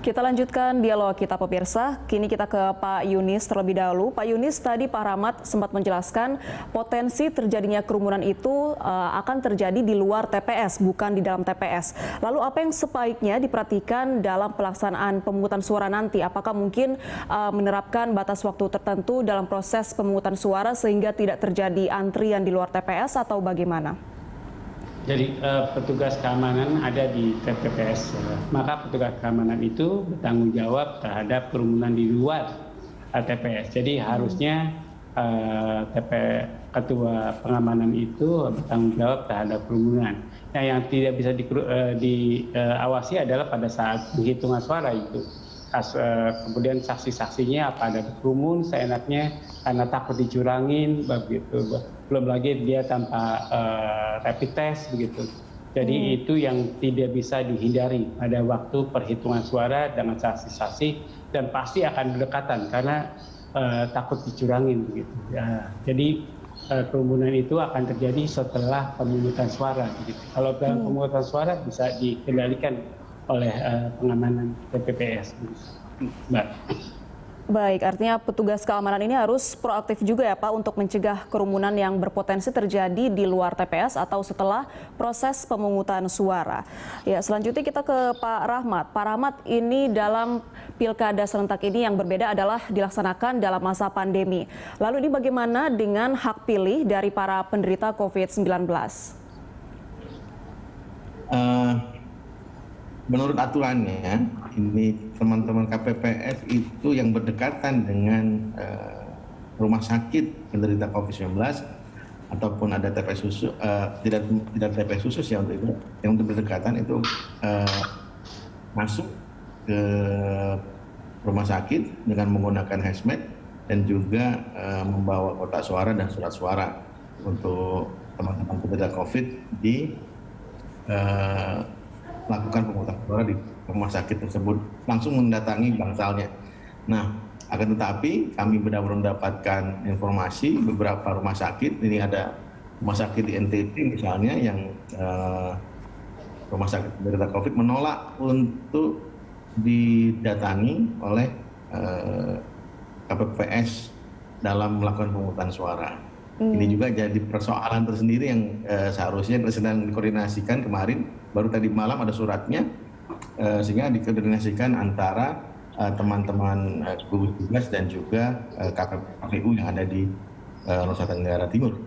Kita lanjutkan dialog kita pemirsa. Kini kita ke Pak Yunis terlebih dahulu. Pak Yunis, tadi Pak Rahmat sempat menjelaskan potensi terjadinya kerumunan itu akan terjadi di luar TPS, bukan di dalam TPS. Lalu apa yang sebaiknya diperhatikan dalam pelaksanaan pemungutan suara nanti? Apakah mungkin menerapkan batas waktu tertentu dalam proses pemungutan suara sehingga tidak terjadi antrian di luar TPS atau bagaimana? Jadi petugas keamanan ada di TPS, maka petugas keamanan itu bertanggung jawab terhadap kerumunan di luar TPS. Jadi harusnya ketua pengamanan itu bertanggung jawab terhadap kerumunan. Nah, yang tidak bisa diawasi adalah pada saat penghitungan suara itu. Kemudian saksi-saksinya apa ada kerumun seenaknya karena takut dicurangin begitu. Belum lagi dia tanpa rapid test begitu. Jadi itu yang tidak bisa dihindari pada waktu perhitungan suara dengan saksi-saksi dan pasti akan berdekatan karena takut dicurangin begitu. Ya, jadi kerumunan itu akan terjadi setelah pemungutan suara begitu. Kalau dalam pemungutan suara bisa dikendalikan oleh pengamanan TPS. Mbak. Baik, artinya petugas keamanan ini harus proaktif juga ya Pak untuk mencegah kerumunan yang berpotensi terjadi di luar TPS atau setelah proses pemungutan suara. Ya, selanjutnya kita ke Pak Rahmat. Pak Rahmat, ini dalam pilkada serentak ini yang berbeda adalah dilaksanakan dalam masa pandemi. Lalu ini bagaimana dengan hak pilih dari para penderita COVID-19? Menurut aturannya, ini teman-teman KPPS itu yang berdekatan dengan rumah sakit penderita COVID-19 ataupun ada TPS khusus, tidak TPS khusus ya untuk itu, yang untuk berdekatan itu masuk ke rumah sakit dengan menggunakan hazmat dan juga membawa kotak suara dan surat suara untuk teman-teman penderita COVID di melakukan pemungutan suara di rumah sakit tersebut, langsung mendatangi bangsalnya. Nah, akan tetapi kami benar-benar mendapatkan informasi beberapa rumah sakit, ini ada rumah sakit di NTT misalnya yang rumah sakit penderita COVID menolak untuk didatangi oleh KPPS dalam melakukan pemungutan suara. Ini juga jadi persoalan tersendiri yang seharusnya sedang dikoordinasikan kemarin, baru tadi malam ada suratnya, sehingga dikoordinasikan antara teman-teman gugus tugas dan juga KPU yang ada di Nusa Tenggara Timur.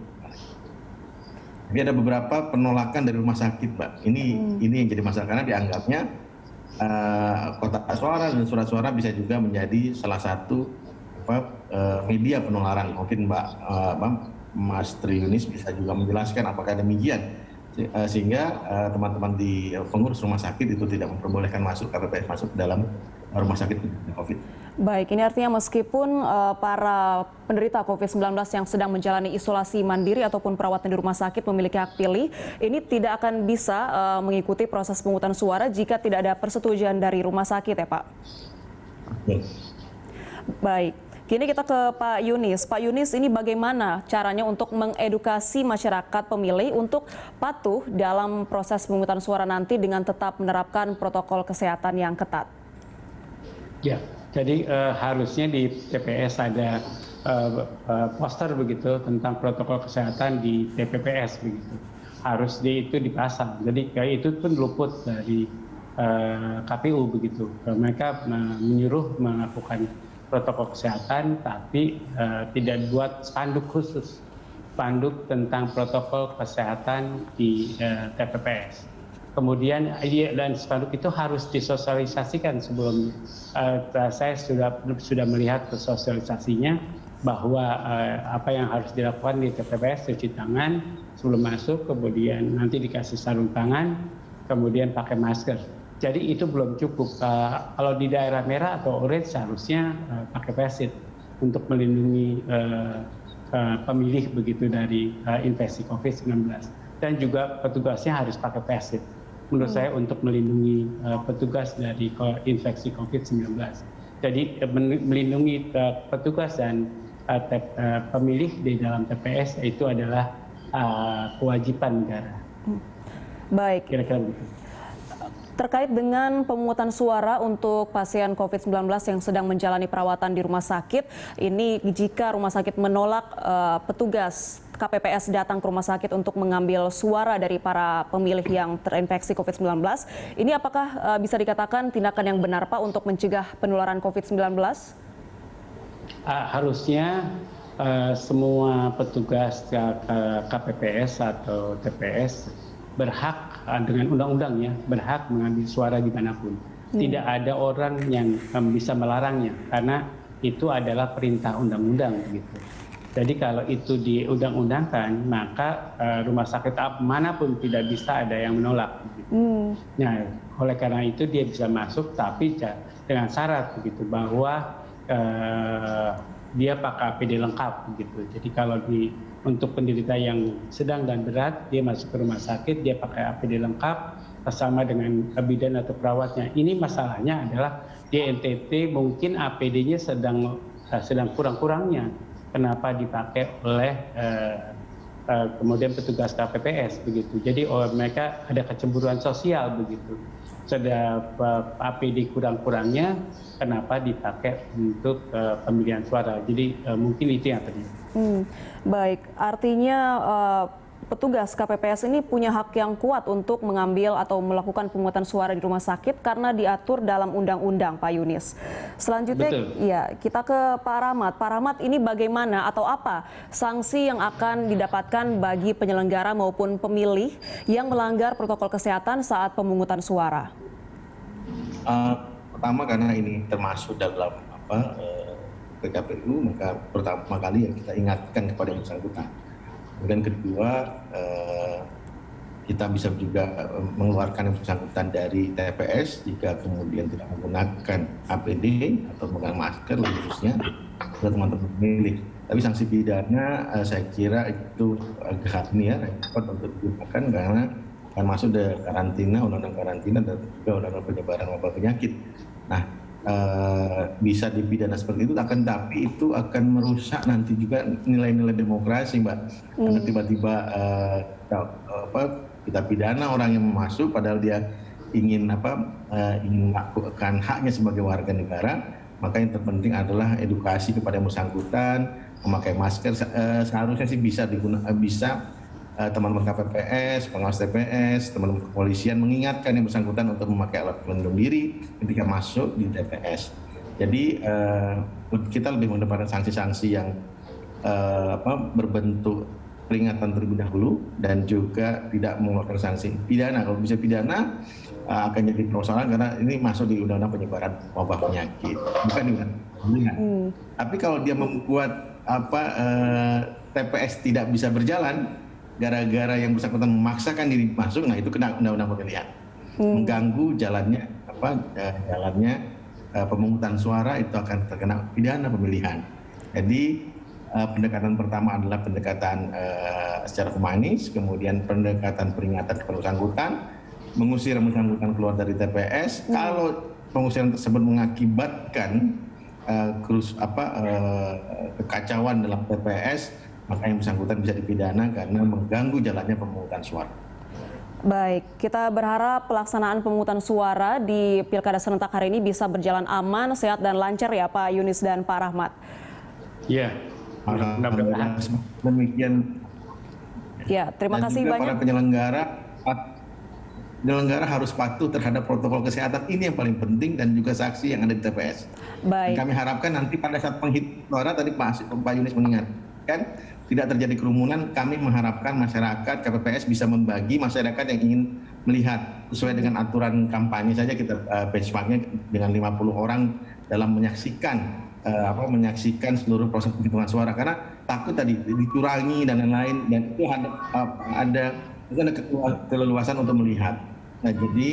Tapi ada beberapa penolakan dari rumah sakit, Mbak. Ini yang jadi masalah karena dianggapnya kotak suara dan surat suara bisa juga menjadi salah satu media penularan. Mungkin Mas Triunis bisa juga menjelaskan apakah demikian, sehingga teman-teman di pengurus rumah sakit itu tidak memperbolehkan masuk KPPS masuk ke dalam rumah sakit COVID. Baik, ini artinya meskipun para penderita COVID-19 yang sedang menjalani isolasi mandiri ataupun perawatan di rumah sakit memiliki hak pilih, ini tidak akan bisa mengikuti proses pemungutan suara jika tidak ada persetujuan dari rumah sakit ya Pak? Baik. Kini kita ke Pak Yunis. Pak Yunis, ini bagaimana caranya untuk mengedukasi masyarakat pemilih untuk patuh dalam proses pemungutan suara nanti dengan tetap menerapkan protokol kesehatan yang ketat? Ya, jadi harusnya di TPS ada poster begitu tentang protokol kesehatan di TPPS begitu. Harus itu dipasang. Jadi itu pun luput dari KPU begitu. Mereka menyuruh melakukan protokol kesehatan, tapi tidak buat spanduk khusus, spanduk tentang protokol kesehatan di TPPS. Kemudian dan spanduk itu harus disosialisasikan sebelum saya sudah melihat sosialisasinya bahwa apa yang harus dilakukan di TPPS, cuci tangan sebelum masuk, kemudian nanti dikasih sarung tangan, kemudian pakai masker. Jadi itu belum cukup. Kalau di daerah merah atau orange seharusnya pakai face shield untuk melindungi pemilih begitu dari infeksi COVID-19. Dan juga petugasnya harus pakai face shield. Menurut saya untuk melindungi petugas dari infeksi COVID-19. Jadi melindungi petugas dan pemilih di dalam TPS itu adalah kewajiban negara. Baik. Kira-kira begitu. Terkait dengan pemungutan suara untuk pasien COVID-19 yang sedang menjalani perawatan di rumah sakit, ini jika rumah sakit menolak petugas KPPS datang ke rumah sakit untuk mengambil suara dari para pemilih yang terinfeksi COVID-19, ini apakah bisa dikatakan tindakan yang benar Pak untuk mencegah penularan COVID-19? Harusnya semua petugas KPPS atau TPS berhak dengan undang-undangnya berhak mengambil suara dimanapun. Tidak ada orang yang bisa melarangnya karena itu adalah perintah undang-undang gitu. Jadi kalau itu diundang-undangkan maka rumah sakit manapun tidak bisa ada yang menolak. Gitu. Nah, oleh karena itu dia bisa masuk tapi dengan syarat begitu bahwa dia pakai APD lengkap gitu. Jadi kalau untuk penderita yang sedang dan berat dia masuk ke rumah sakit dia pakai APD lengkap bersama dengan bidan atau perawatnya. Ini masalahnya adalah di NTT mungkin APD-nya sedang kurang-kurangnya. Kenapa dipakai oleh kemudian petugas KPPS begitu. Jadi mereka ada kecemburuan sosial begitu. Sedang APD kurang-kurangnya, kenapa dipakai untuk pemilihan suara. Jadi mungkin itu yang terjadi. Baik, artinya petugas KPPS ini punya hak yang kuat untuk mengambil atau melakukan pemungutan suara di rumah sakit karena diatur dalam undang-undang, Pak Yunis. Selanjutnya, ya kita ke Pak Rahmat. Pak Rahmat, ini bagaimana atau apa sanksi yang akan didapatkan bagi penyelenggara maupun pemilih yang melanggar protokol kesehatan saat pemungutan suara? Pertama karena ini termasuk dalam PKPU, maka pertama kali yang kita ingatkan kepada yang bersangkutan. Kemudian kedua, kita bisa juga mengeluarkan yang bersangkutan dari TPS jika kemudian tidak menggunakan APD atau menggunakan masker, khususnya untuk teman-teman pemilih. Tapi sanksi pidana saya kira itu agak repot untuk digunakan karena akan masuk dari karantina, undang-undang karantina dan juga undang-undang penyebaran wabah penyakit. Nah, bisa dipidana seperti itu, tapi itu akan merusak nanti juga nilai-nilai demokrasi, Mbak. Karena tiba-tiba kita pidana orang yang masuk padahal dia ingin melakukan haknya sebagai warga negara, maka yang terpenting adalah edukasi kepada yang bersangkutan, memakai masker. Seharusnya sih bisa teman-teman KPPS, pengawas TPS, teman-teman kepolisian mengingatkan yang bersangkutan untuk memakai alat pelindung diri ketika masuk di TPS. Jadi kita lebih mendapatkan sanksi-sanksi yang berbentuk peringatan terlebih dahulu dan juga tidak mengeluarkan sanksi pidana. Kalau bisa pidana akan jadi persoalan karena ini masuk di undang-undang penyebaran wabah penyakit, bukan di undang-undang. Tapi kalau dia membuat TPS tidak bisa berjalan gara-gara yang bersangkutan memaksakan diri masuk, nah itu kena undang-undang pemilihan. Mengganggu jalannya pemungutan suara, itu akan terkena pidana pemilihan. Jadi pendekatan pertama adalah pendekatan secara humanis, kemudian pendekatan peringatan kepada bersangkutan, mengusir bersangkutan keluar dari TPS. Kalau pengusiran tersebut mengakibatkan kekacauan dalam TPS, maka yang bersangkutan bisa dipidana karena mengganggu jalannya pemungutan suara. Baik, kita berharap pelaksanaan pemungutan suara di Pilkada serentak hari ini bisa berjalan aman, sehat dan lancar ya Pak Yunis dan Pak Rahmat. Iya, mudah-mudahan demikian. Ya, terima kasih banyak. Para penyelenggara harus patuh terhadap protokol kesehatan, ini yang paling penting, dan juga saksi yang ada di TPS. Baik. Dan kami harapkan nanti pada saat penghitungan suara, tadi Pak Yunis mengingatkan, tidak terjadi kerumunan. Kami mengharapkan masyarakat KPPS bisa membagi masyarakat yang ingin melihat sesuai dengan aturan kampanye saja, kita benchmarknya dengan 50 orang dalam menyaksikan menyaksikan seluruh proses penghitungan suara, karena takut tadi dikurangi dan lain-lain, dan itu ada keleluasan untuk melihat. Nah, jadi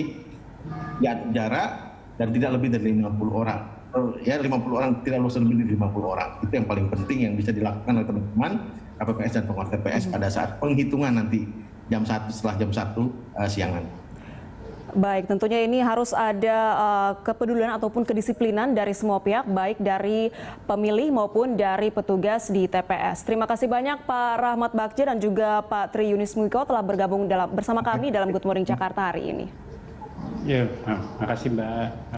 jarak dan tidak lebih dari 50 orang. Ya 50 orang, tidak lebih dari 50 orang. Itu yang paling penting yang bisa dilakukan oleh teman-teman KPPS dan pengawas TPS pada saat penghitungan nanti setelah jam 1 siangan. Baik, tentunya ini harus ada kepedulian ataupun kedisiplinan dari semua pihak, baik dari pemilih maupun dari petugas di TPS. Terima kasih banyak Pak Rahmat Bagja dan juga Pak Tri Yunis Miko telah bergabung bersama kami dalam Good Morning Jakarta hari ini. Ya, makasih Mbak.